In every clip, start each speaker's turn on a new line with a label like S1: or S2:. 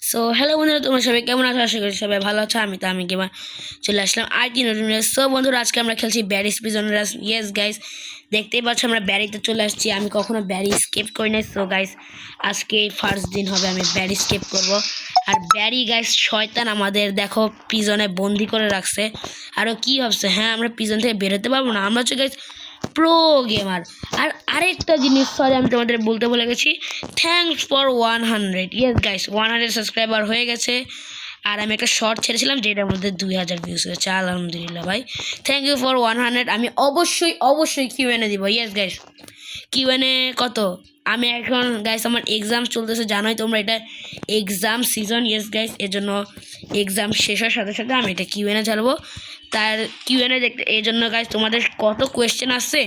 S1: So hello বন্ধুরা, তোমরা সবাই কেমন আছো? আশা করি সবাই ভালো আছো। আমি গেমার চলে আসলাম আর কি নতুন। সো বন্ধুরা, আজকে আমরা খেলছি ব্যারিস প্রিজনার্স। ইয়েস গাইস, দেখতেই পাচ্ছ আমরা ব্যারিতে চলে আসছি। আমি কখনো ব্যারি স্কেপ করি নাই। সো গাইস, আজকে ফার্স্ট দিন হবে আমি ব্যারি স্কেপ করব। আর ব্যারি গাইস শয়তান, আমাদের দেখো প্রিজনে বন্দি করে রাখছে। আরও কি ভাবছে, হ্যাঁ আমরা প্রিজন থেকে বেরোতে পারবো না? আমরা হচ্ছে গাইস প্রো গেমার। আর আরেকটা জিনিস, সরি আমি তোমাদের বলতে ভুলে গেছি, thanks for 100। Yes guys, 100 subscriber হয়ে গেছে। আর আমি একটা শর্ট ছেড়েছিলাম যেটার মধ্যে 2000 ভিউজ হয়েছে। আলহামদুলিল্লাহ ভাই, থ্যাংক ইউ ফর 100। আমি অবশ্যই কিউএনএ দিব। ইয়েস গাইস, কিউএনএ কত? আমি এখন গাইস আমার এক্সাম চলতেছে, জানোই তোমরা, এটা এক্সাম সিজন। ইয়েস গাইস, এর জন্য এক্সাম শেষ হওয়ার সাথে সাথে আমি এটা কিউএনএ চালাবো। তার কিউএনএ দেখতে এই জন্য গাইস তোমাদের কত কোয়েশ্চেন আসছে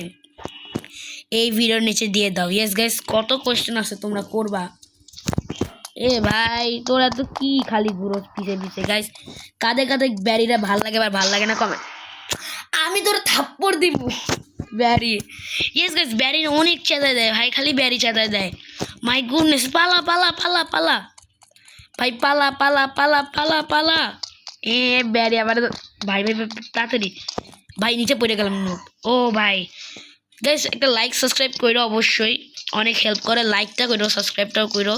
S1: এই ভিডিওর নিচে দিয়ে দাও। ইয়েস গাইস, কত কোয়েশ্চেন আছে তোমরা করবা। এ ভাই তোরা তো কি খালি ঘুরো পিছে পিছে। গাইস, কাদের কাদের ব্যারিরা ভাল লাগে বা ভাল লাগে না কমেন্ট। আমি তোর থাপ্পড় দিব ব্যারি। ইয়েস গাইস, ব্যারি অনেক চেঁচায় দেয় ভাই, খালি ব্যারি চেঁচায় দেয়। মাই গুডনেস, পালা পালা পালা পালা ভাই, পালা পালা পালা পালা পালা। এ ব্যারি আবার ভাই ভাই ভাই, তাড়াতাড়ি ভাই, নিচে পড়ে গেলাম। ও ভাই গাইস, একটা লাইক সাবস্ক্রাইব করো অবশ্যই, অনেক হেল্প করে। লাইকটা করো, সাবস্ক্রাইবটাও করো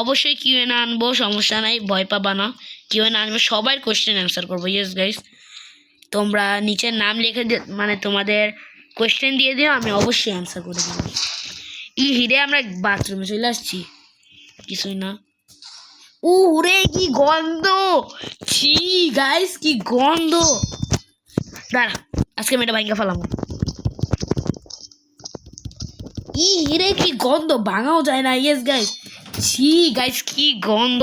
S1: অবশ্যই। কিউএনএ আনবো, সমস্যা নাই, ভয় পাবা না। কিউএনএ আনবো, সবার কোয়েশ্চেন অ্যান্সার করবো। ইয়েস গাইস, তোমরা নিচের নাম লিখে মানে তোমাদের কোয়েশ্চেন দিয়ে দিও, আমি অবশ্যই অ্যান্সার করে দেবো। ই হিরে, আমরা বাথরুমে চলে আসছি। কিছুই না। উরে কি গন্ধ! ছি গাইস, কি গন্ধ! দাঁড়া, আজকে আমি এটা ভাঙ্গা ফেলাম। ই হিরে, কি গন্ধ! ভাঙাও যায় না। ইয়েস গাইস, ছি গাইস, কি গন্ধ!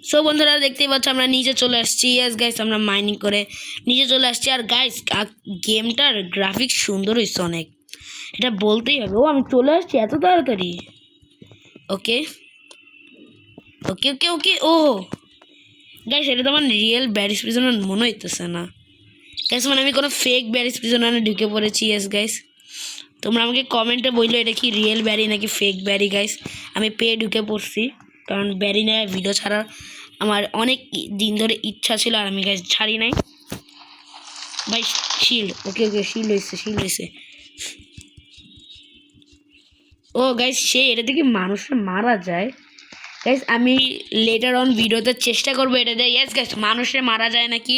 S1: সো বন্ধুরা, দেখতেই পাচ্ছ আমরা নিচে চলে আসছি। ইয়েস গাইস, আমরা মাইনিং করে নিচে চলে আসছি। আর গাইস, গেমটার গ্রাফিক্স সুন্দর হয়েছে অনেক, এটা বলতেই হবে। ও, আমি চলে আসছি এত তাড়াতাড়ি। ওকে ওকে ওকে ওকে। ও গাইস, এটা তো আমার রিয়েল ব্যারিস প্রিজনার মনে হইতেছে না গাইস, মানে আমি কোনো ফেক ব্যারিস প্রিজনারে ঢুকে পড়েছি। ইয়েস গাইস, তোমরা আমাকে কমেন্টে বললো এটা কি রিয়েল ব্যারি নাকি ফেক ব্যারি। গাইস, আমি পেয়ে ঢুকে পড়ছি, কারণ ব্যারি নেয় ভিডিও ছাড়ার আমার অনেক দিন ধরে ইচ্ছা ছিল, আর আমি গাইস ছাড়ি নাই ভাই। শিল্ড, ওকে ওকে, শিল্ড হয়েছে। ও গাইস, এটা থেকে মানুষের মারা যায়। গাইস, আমি লেটার অন ভিডিওতে চেষ্টা করবো এটা দিয়ে। ইয়েস গাইস, মানুষের মারা যায় নাকি,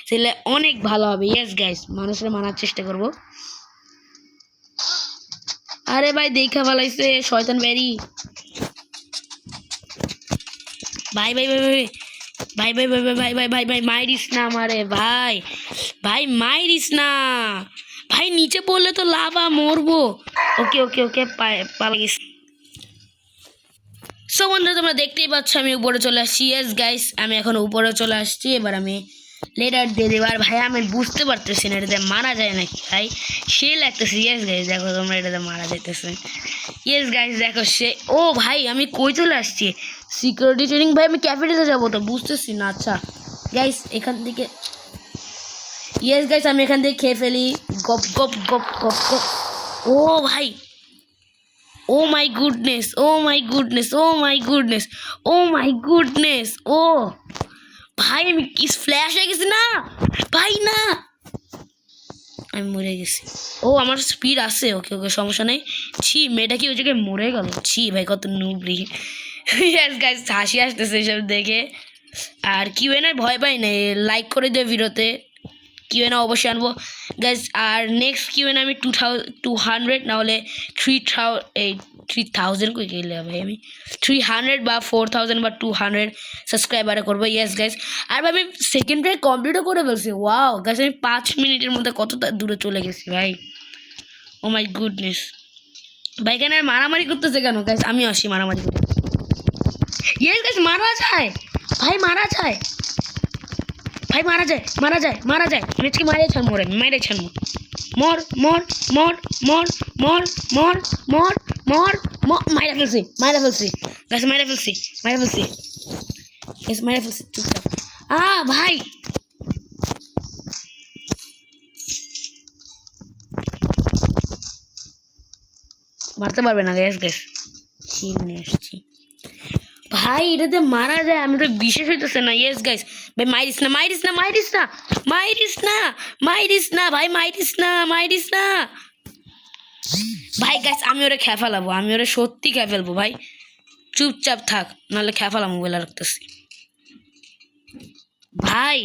S1: তাহলে অনেক ভালো হবে। ইয়েস গাইস, মানুষের মারার চেষ্টা করব। আরে ভাই, দেখা ফেলাইছে শয়তান ব্যারি। ভাই ভাই ভাই ভাই ভাই ভাই ভাই ভাই ভাই ভাই ভাই, মাইরিস না আমারে ভাই, ভাই মাইরিস না ভাই, নিচে পড়লে তো লাভা, মরবো। ওকে ওকে ওকে, পালা গেছি। সো বন্ধুরা, তোমরা দেখতেই পাচ্ছ আমি উপরে চলে আসছি। ইয়েস গাইস, আমি এখন উপরে চলে আসছি। এবার আমি লেটার দিয়ে দেবো। আর ভাই, আমি বুঝতে পারতেছি না এটাতে মারা যায় নাকি ভাই, সে লাগতেছে। ইয়েস গাইস, দেখো তোমরা, এটাতে মারা যাইতেছে। ইয়েস গাইস দেখো সে, ও ভাই আমি কই চলে আসছি? Security training. ভাই আমি ক্যাফেটেরিয়াতে যাবো তো, বুঝতেছি না। আচ্ছা গাইস, এখান থেকে, ইয়েস গাইস, আমি এখান থেকে খেয়ে ফেলি। গপ গপ গপ গপ গপ। ও ভাই, oh my goodness, oh my goodness, oh my goodness, oh my goodness. ও ভাই, আমি কি ফ্ল্যাশ হয়ে গেছি না ভাই, না আমি মরে গেছি। ও, আমার স্পিড আছে। ওকে ওকে, সমস্যা নেই। ছি, মেয়েটা কি ওই জায়গায় মরে গেল? ছি ভাই, কত নুবলি। ইয়েস গাইস, হাসি আসতেছে এসব দেখে। আর কিউএনএ ভয় পাই না, লাইক করে দিও ভিডিওতে। কিউএনএ অবশ্যই আনবো গাইস। আর নেক্সট কিউএনএ আমি 200 না হলে 3000 কই গেলে ভাই, আমি 300 বা 4000 বা 200 সাবস্ক্রাইবারে করবো। ইয়েস গাইস, আর ভাই আমি সেকেন্ড ট্রাই কমপ্লিটও করে ফেলছি। ওয়াও গাইস, আমি 5 মিনিটের মধ্যে কত দূরে চলে গেছি ভাই। ও মাই গুডনেস ভাই, কেন আর মারামারি করতেছে কেন গাইস? আমি আসি মারামারি করতে। ইয়েস গাইস, মারা যায় ভাই, মারা যায় ভাই, মারা যায় মারা যায় মারা যায়। মেচকে মারে ছাড়, মরে মেরে ছাড়, মর মর মর মর মর মর মর মর মর। মাইরা ফেলছি, মাইরা ফেলছি গাছ, মাইরা ফেলছি, মাইরা ফেলছি গাছ, মাইরা ফেলছি। চুপচাপ। ভাই, মারতে পারবে না গ্যাস গ্যাস, শিল নিয়ে আসছি ভাই এটাতে মারা যায়, আমি তো বিশেষ হইতেছে না। ইয়েস গাইস ভাই, মাইরিস না মাইরিস না মাইরিস না মাইরিস না মাইরিস না ভাই, মাইরিস না মাইরিস না ভাই। গাইস আমি ওরা খেয়ে ফেলাবো, আমি ওরা সত্যি খেয়ে ফেলবো ভাই। চুপচাপ থাক, নাহলে খেয়ে ফেলাম মোবাইল রাখতেছি ভাই।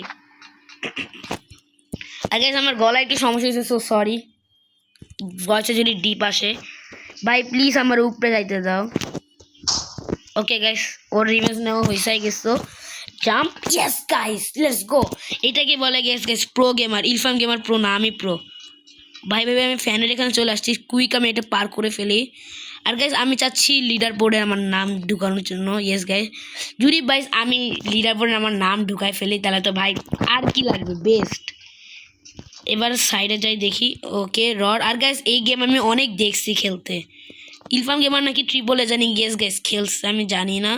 S1: আর গাইস আমার গলায় একটু সমস্যা হয়েছে, সো সরি। ভয়েসে যদি ডিপ আসে ভাই প্লিজ আমার উপরে যাইতে দাও। ওকে গাইস, ওর রিভেঞ্জ নেওয়া হয়েছে গেছো। Jump, yes guys let's go. এটাকে বলে guess guys pro gamer. Irfan gamer pro না, আমি প্রো ভাই। ভাই আমি ফ্যানের এখানে চলে আসছি, কুইক আমি এটা পার করে ফেলি। আর গাইস আমি চাচ্ছি লিডার বোর্ডে আমার নাম ঢুকানোর জন্য। ইয়েস গাইস, যদি গাইস আমি লিডার বোর্ডে আমার নাম ঢুকাই ফেলি তাহলে তো ভাই আর কি লাগবে, বেস্ট। এবার সাইডে যাই দেখি। ওকে রড। আর গাইস এই গেম আমি অনেক দেখছি খেলতে। ইরফান গেমার নাকি ট্রিপলে জানি গেস গাইস খেলছে, আমি জানি না।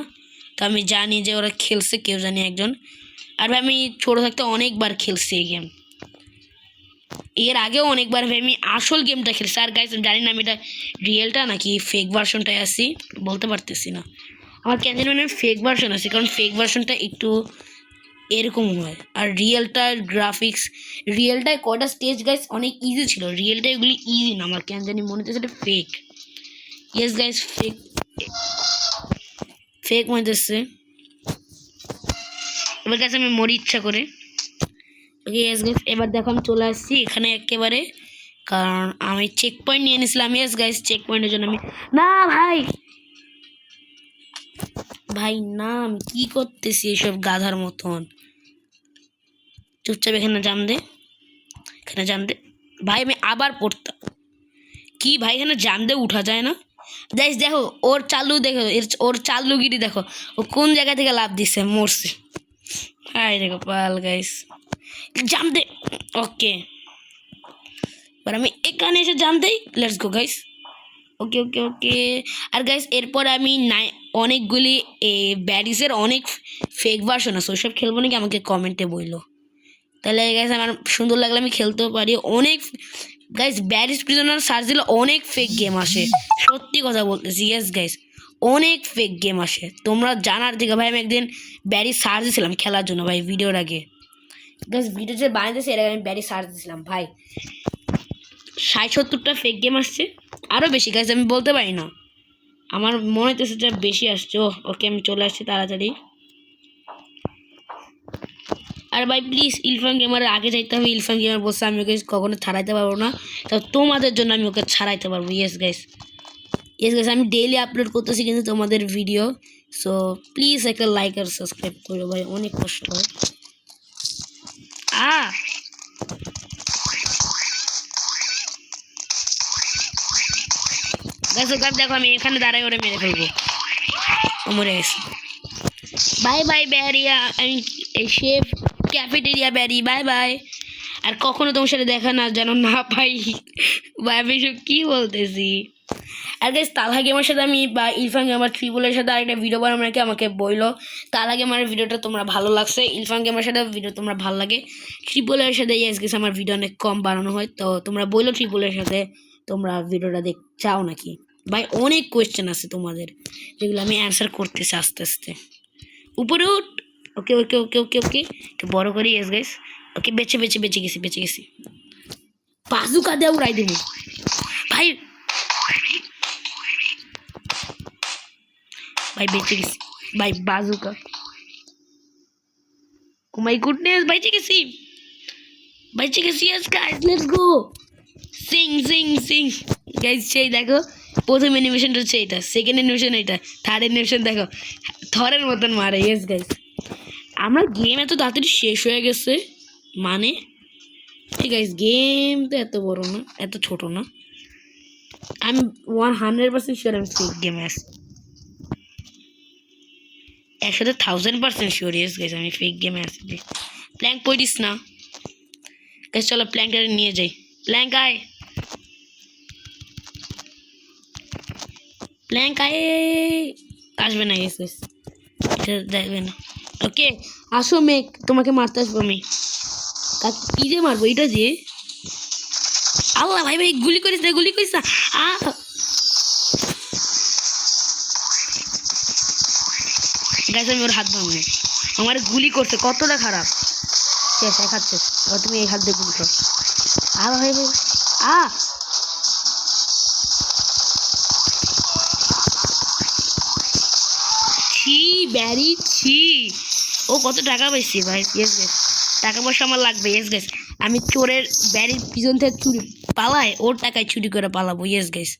S1: তো আমি জানি যে ওরা খেলছে, কেউ জানি একজন। আর ভাই আমি ছোটো থাকতে অনেকবার খেলছি এই গেম, এর আগেও অনেকবার ভাই আমি আসল গেমটা খেলছি। আর গাইস জানি না আমি এটা রিয়েলটা নাকি ফেক ভার্সনটাই আছি, বলতে পারতেছি না। আমার কেন জানি মানে ফেক ভার্সন আছে, কারণ ফেক ভার্সনটা একটু এরকম হয়। আর রিয়েলটার গ্রাফিক্স, রিয়েলটায় কটা স্টেজ গাইস অনেক ইজি ছিল, রিয়েলটা এগুলি ইজি না। আমার কেন জানি মনে হচ্ছে এটা fake. Yes guys fake, fake মনে হচ্ছে। এবার গাইস আমি মরি ইচ্ছা করে। ওকে ইয়েস গাইস, এবার দেখো আমি চলে আসছি এখানে একেবারে, কারণ আমি চেক পয়েন্ট নিয়ে নিয়েছিলাম। ইয়েস গাইস চেক পয়েন্টের জন্য আমি, না ভাই ভাই না, আমি কী করতেছি এসব গাধার মতন। চুপচাপ এখানে জাম দে, এখানে জাম দে ভাই। আমি আবার পড়তাম কি ভাই, এখানে জাম দে উঠা যায় না। গাইস দেখো ওর চালু, দেখো ওর চালুগিরি দেখো, ও কোন জায়গা থেকে লাভ দিচ্ছে, মরছে। হাই দেখো পাল গাইস, জাম দে। ওকে এবার আমি এখানে এসে জাম দেই, let's go guys. Okay okay okay. আর গাইস এরপর আমি অনেকগুলি ব্যারিসের অনেক ফেক ভার্সন আছে, ওইসব খেলবো নাকি আমাকে কমেন্টে বললো। তাহলে গাইস আমার সুন্দর লাগলে আমি খেলতেও পারি। অনেক গাইস ব্যারিস প্রিজনার সার্চ দিলে অনেক ফেক গেম আসে, সত্যি কথা বলতেছি। ইয়েস গাইস অনেক ফেক গেম আসে, তোমরা জানার দিকে ভাই। আমি একদিন ব্যারিস সার্চ দিয়েছিলাম খেলার জন্য ভাই, ভিডিওর আগে গাইস ভিডিও যে বানাইতেছি এর আগে আমি ব্যারিস সার্চ দিয়েছিলাম ভাই, 60-70টা ফেক গেম আসছে, আরও বেশি গাইস আমি বলতে পারি না, আমার মনে হচ্ছে যে বেশি আসছে। ওকে আমি চলে আসছি তাড়াতাড়ি। আর ভাই প্লিজ ইরফান গেমারের আগে যাইতে হবে। ইরফান গেমার বলছে আমি ওকে কখনো ছাড়াইতে পারবো না, তো তোমাদের জন্য আমি ওকে ছাড়াইতে পারবো। ইয়েস গাইস, ইয়েস গাইস আমি ডেইলি আপলোড করতেছি কিন্তু তোমাদের ভিডিও, সো প্লিজ একটা লাইক আর সাবস্ক্রাইব করো ভাই, অনেক কষ্ট হয়। গাইস দেখো আমি এখানে দাঁড়াই ওরে মেরে ফেলবো, ও মরে গেছে। বাই বাই ব্যারিয়া, আমি chef cafeteria Barry, bye bye. আর কখনো তোমার সাথে দেখা না যেন না পাই ভাই, আমি সব কী বলতেছি। আর গাইস তালহা গেমার সাথে আমি বা ইরফান গেমার ট্রিপলের সাথে আরেকটা ভিডিও বানাবো নাকি আমাকে বইলো। তালহা গেমারের ভিডিওটা তোমরা ভালো লাগছে, ইরফান গেমার সাথে ভিডিও তোমরা ভালো লাগে, ট্রিপলের সাথে ইয়েস গেছে আমার ভিডিও অনেক কম বানানো হয়, তো তোমরা বইলো ট্রিপলের সাথে তোমরা ভিডিওটা চাও নাকি ভাই। অনেক কোয়েশ্চেন আছে তোমাদের যেগুলো আমি অ্যান্সার করতেছি আস্তে আস্তে। উপরে উঠ। ওকে ওকে ওকে ওকে ওকে একটু বড় করি। ইয়েস গাইস ওকে, বেঁচে গেছি। বাজুকা দিয়ে উড়াই দেবো ভাই, ভাই বেঁচে গেছি ভাই, বাজুকা। ও মাই গুডনেস, বেঁচে গেছি। Yes guys let's go, Singh guys. সেই দেখো প্রথম অ্যানিমেশনটা হচ্ছে এটা, সেকেন্ড অ্যানিমেশন এটা, থার্ড অ্যানিমেশন দেখো থরের মতন মারে। ইয়েস গাইস আমার গেম এত তাড়াতাড়ি শেষ হয়ে গেছে, মানে ঠিক আছে গেম তো এত বড় না, এত ছোট না। আমি 100% শিওর আমি ফেক গেমে আছি, 1000% শিওর। ইয়েস গাইস আমি ফেক গেমে আছি। প্ল্যাঙ্ক পড়িস না গাইস, চলো প্ল্যাঙ্কটা নিয়ে যাই। প্ল্যাঙ্ক আয়, প্ল্যাঙ্ক আয়। আসবে না গেস গাইস, এটা দেখবে না। ওকে আসো মেক, তোমাকে মারতে আসবো আমি। কি দিয়ে মারবো এটা দিয়ে? আল্লাহ ভাই ভাই গুলি করিস না গাইস আমি ওর হাত ভাঙবো। আমার গুলি করছে, কতটা খারাপ। শেষ, এক হাত শেষ। এবার তুমি এই হাত দিয়ে গুলি করো। ভাই ভাই, ছি ব্যারি ছি। ও কত টাকা পাইছি ভাই। ইয়েস গেস, টাকা পয়সা আমার লাগবে। ইয়েস গেস, আমি চোরের ব্যারির পিছন থেকে চুরি পালাই, ওর টাকায় চুরি করে পালাবো। ইয়েস গেস,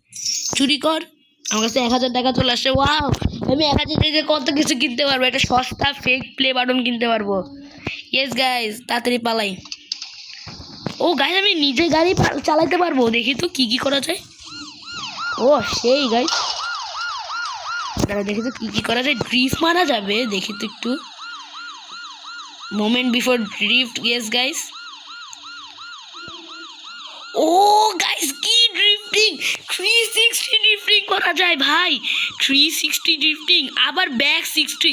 S1: চুরি কর। আমার কাছে 1000 টাকা চলে আসছে। ওয়াও, আমি 1000 টাকা কত কিছু কিনতে পারবো। একটা সস্তা ফেক প্লে বাটন কিনতে পারবো। ইয়েস গাইস, তাড়াতাড়ি পালাই। ও গাইস, আমি নিজে গাড়ি চালাতে পারবো। দেখি তো কি কি করা যায়। ও সেই গাইস, দাঁড়া দেখি তো কি কি করা যায়। ড্রিফট মারা যাবে, দেখি তো একটু। Moment before drift. Yes guys. Oh guys, কি ড্রিফটিং! 360 ড্রিফটিং করা যায় ভাই। 360 ড্রিফটিং, আবার ব্যাক 60।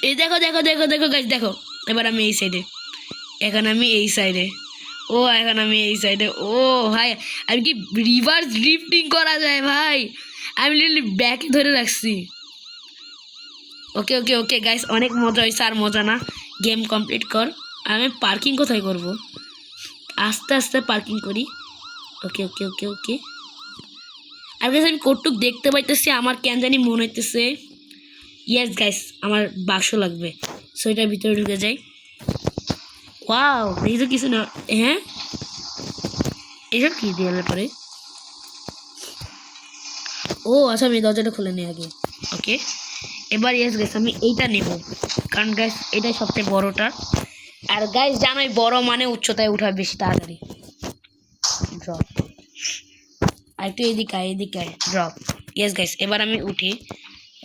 S1: এই দেখো দেখো দেখো দেখো গাইস, দেখো। এবার আমি এই সাইডে, এখন আমি এই সাইডে। ও এখন আমি এই সাইডে। ও ভাই, আর কি রিভার্স ড্রিফটিং করা যায় ভাই। আমি লিটারলি ব্যাকে ধরে রাখছি। ওকে ওকে ওকে গাইস, অনেক মজা হয়েছে। আর মজা না, গেম কমপ্লিট কর। আমি পার্কিং কোথায় করব? আস্তে আস্তে পার্কিং করি। ওকে ওকে ওকে ওকে। আর গাইস, আমি কটুক দেখতে পাইতেছি, আমার কেন জানি মনে হইতেছে। ইয়েস গাইস, আমার বাক্স লাগবে। সো এটার ভিতরে ঢুকে যাই। ওয়াও, দেখি তো কিছু না। হ্যাঁ, এসব কি দেওয়ালের পরে? ও আচ্ছা, আমি দরজাটা খুলে নিই আগে। ওকে, এবার ইয়েস গাইস, আমি এইটা নেব, কারণ গাইস এটাই সবচেয়ে বড়টা। আর গাইস জানোই, বড় মানে উচ্চতায় উঠা বেশি তাড়াতাড়ি। ড্রপ, আর একটু এদিকে আয়, এদিকে আয়। ড্রপ। ইয়েস গাইস, এবার আমি উঠি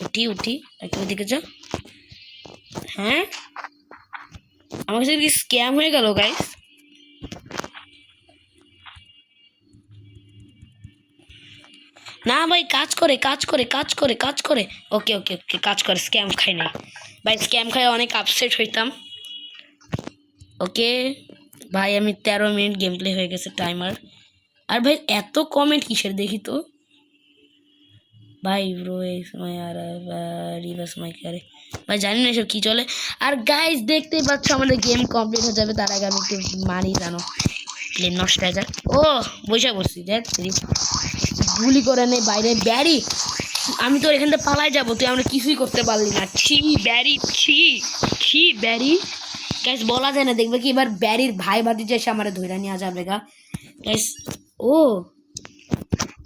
S1: উঠি উঠি। একটু ওদিকে যা। হ্যাঁ, আমার কাছে কি স্ক্যাম হয়ে গেল গাইস? না ভাই, কাজ করে কাজ করে কাজ করে কাজ করে। ওকে ওকে ওকে, কাজ করে। স্ক্যাম খাই না ভাই, স্ক্যাম খাই অনেক আপসেট হইতাম। ওকে ভাই, আমি 13 মিনিট গেম প্লে হয়ে গেছে টাইমার। আর ভাই এত কমেন্ট কিসের দেখি তো ভাই। ব্রো এই সময় আর রিভার্স মাইক, আরে ভাই জানি না এসব কি চলে। আর গাইস দেখতেই পাচ্ছ, আমাদের গেম কমপ্লিট হয়ে যাবে। তার আগে আমি একটু মারি, জানো, প্লেন নষ্ট হয়ে যায়। ও বসে পড়ছি, দেখ গুলি করে নেই বাইরে। ব্যারি, আমি তো এখান থেকে পালাই যাবো, তুই আমরা কিছুই করতে পারলি না। ছি ব্যারি, ছি ছি ব্যারি। গ্যাস বলা যায় না, দেখবে কি এবার ব্যারির ভাই ভাতিজা এসে আমার ধরে নেওয়া যাবে গা গ্যাস। ও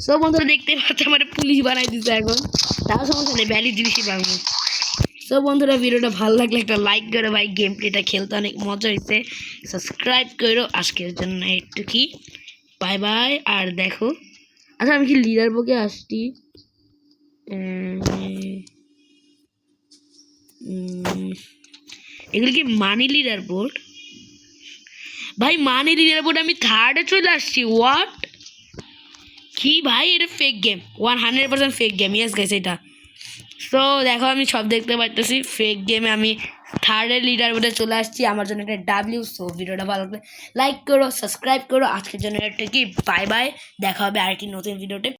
S1: সব বন্ধুরা দেখতে পাচ্ছে, আমার পুলিশ বানাই দিচ্ছে এখন। তাও সমস্যা নেই, ব্যারির জিনিসই পাবো। সব বন্ধুরা, ভিডিওটা ভালো লাগলে একটা লাইক করো ভাই। গেম প্লেটা খেলতে অনেক মজা হয়েছে। সাবস্ক্রাইব করো। আজকের জন্য একটু কি, বাই বাই। আর দেখো, আচ্ছা আমি কি লিডার বুকে আসছি? এগুলো কি মানি লিডার বোর্ড? ভাই মানি লিডার বোর্ড, আমি থার্ডে চলে আসছি। হোয়াট কি ভাই, এটা fake game, 100% fake game. Yes guys, এটা। সো দেখো, আমি সব দেখতে পারতেছি। ফেক গেমে আমি থার্ডের লিডার বোর্ডে চলে আসছি। আমার জন্য একটা ডাব্লিউ। সো ভিডিওটা ভালো লাগলে লাইক করো, সাবস্ক্রাইব করো। আজকের জন্য একটা কি, বাই বাই। দেখা হবে আরেকটি নতুন ভিডিওতে।